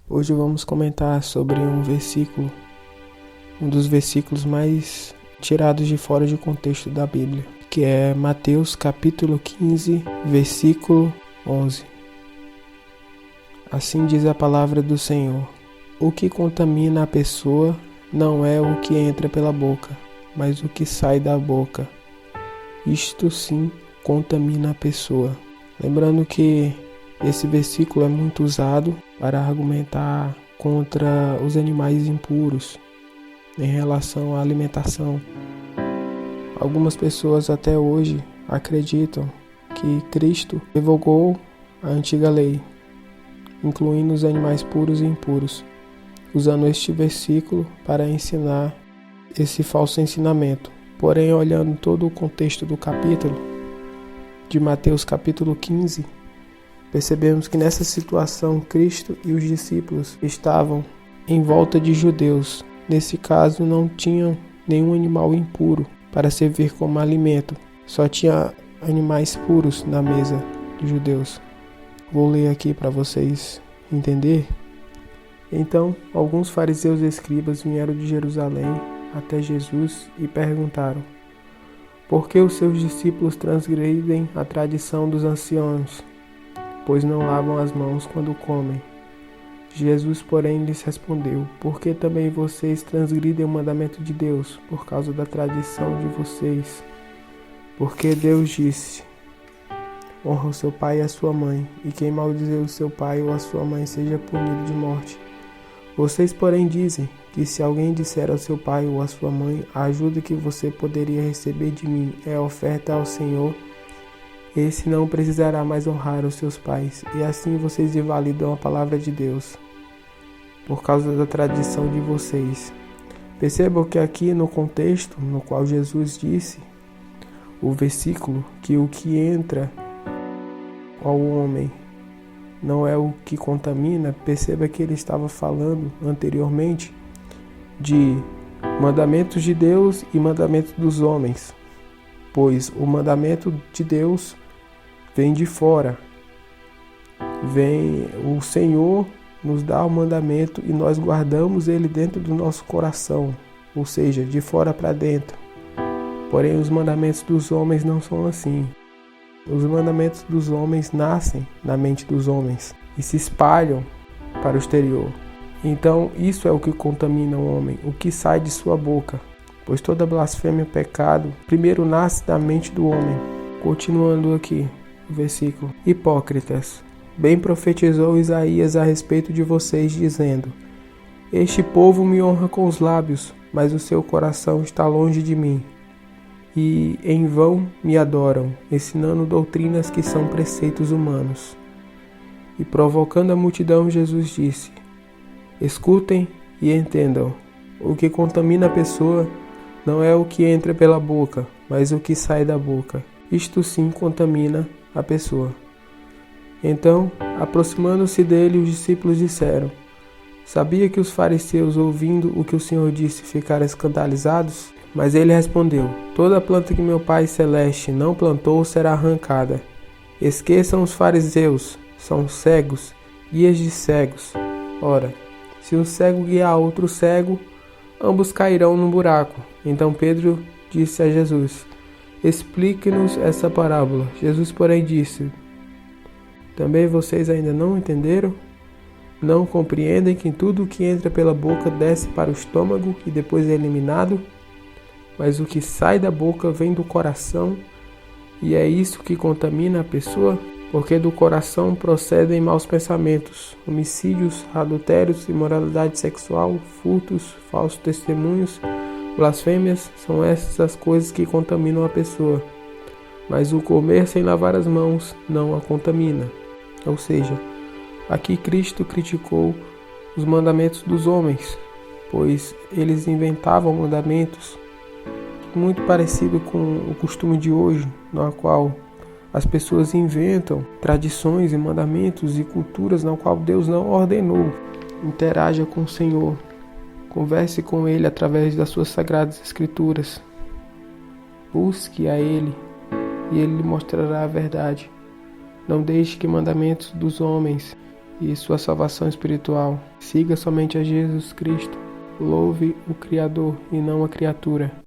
Hoje vamos comentar sobre um dos versículos mais tirados de fora de contexto da Bíblia, que é Mateus capítulo 15, versículo 11. Assim diz a palavra do Senhor: o que contamina a pessoa não é o que entra pela boca, mas o que sai da boca. Isto sim contamina a pessoa. Lembrando que esse versículo é muito usado para argumentar contra os animais impuros em relação à alimentação. Algumas pessoas até hoje acreditam que Cristo revogou a antiga lei, incluindo os animais puros e impuros, usando este versículo para ensinar esse falso ensinamento. Porém, olhando todo o contexto do capítulo, de Mateus capítulo 15, percebemos que nessa situação Cristo e os discípulos estavam em volta de judeus. Nesse caso, não tinham nenhum animal impuro para servir como alimento. Só tinha animais puros na mesa dos judeus. Vou ler aqui para vocês entenderem. Então, alguns fariseus e escribas vieram de Jerusalém até Jesus e perguntaram: por que os seus discípulos transgridem a tradição dos anciãos, pois não lavam as mãos quando comem? Jesus, porém, lhes respondeu: por que também vocês transgridem o mandamento de Deus, por causa da tradição de vocês? Porque Deus disse: honra o seu pai e a sua mãe, e quem maldizer o seu pai ou a sua mãe seja punido de morte. Vocês, porém, dizem que se alguém disser ao seu pai ou à sua mãe: a ajuda que você poderia receber de mim é oferta ao Senhor, esse não precisará mais honrar os seus pais, e assim vocês invalidam a palavra de Deus, por causa da tradição de vocês. Percebam que aqui no contexto no qual Jesus disse, o versículo, que o que entra ao homem não é o que contamina. Perceba que ele estava falando anteriormente de mandamentos de Deus e mandamentos dos homens, pois o mandamento de Deus vem de fora. O Senhor nos dá o mandamento e nós guardamos ele dentro do nosso coração, ou seja, de fora para dentro. Porém, os mandamentos dos homens não são assim. Os mandamentos dos homens nascem na mente dos homens e se espalham para o exterior. Então, isso é o que contamina o homem, o que sai de sua boca. Pois toda blasfêmia e pecado primeiro nasce da mente do homem. Continuando aqui, o versículo: hipócritas, bem profetizou Isaías a respeito de vocês, dizendo: este povo me honra com os lábios, mas o seu coração está longe de mim. E em vão me adoram, ensinando doutrinas que são preceitos humanos. E provocando a multidão, Jesus disse: escutem e entendam. O que contamina a pessoa não é o que entra pela boca, mas o que sai da boca. Isto sim contamina a pessoa. Então, aproximando-se dele, os discípulos disseram: sabia que os fariseus, ouvindo o que o Senhor disse, ficaram escandalizados? Mas ele respondeu: toda planta que meu Pai Celeste não plantou será arrancada. Esqueçam os fariseus, são cegos, guias de cegos. Ora, se um cego guiar outro cego, ambos cairão no buraco. Então Pedro disse a Jesus: explique-nos essa parábola. Jesus, porém, disse: também vocês ainda não entenderam? Não compreendem que tudo o que entra pela boca desce para o estômago e depois é eliminado? Mas o que sai da boca vem do coração, e é isso que contamina a pessoa, porque do coração procedem maus pensamentos, homicídios, adultérios, imoralidade sexual, furtos, falsos testemunhos, blasfêmias. São essas as coisas que contaminam a pessoa. Mas o comer sem lavar as mãos não a contamina. Ou seja, aqui Cristo criticou os mandamentos dos homens, pois eles inventavam mandamentos muito parecido com o costume de hoje, no qual as pessoas inventam tradições e mandamentos e culturas na qual Deus não ordenou. Interaja com o Senhor, converse com Ele através das suas sagradas escrituras. Busque a Ele e Ele lhe mostrará a verdade. Não deixe que mandamentos dos homens e sua salvação espiritual. Siga somente a Jesus Cristo. Louve o Criador e não a criatura.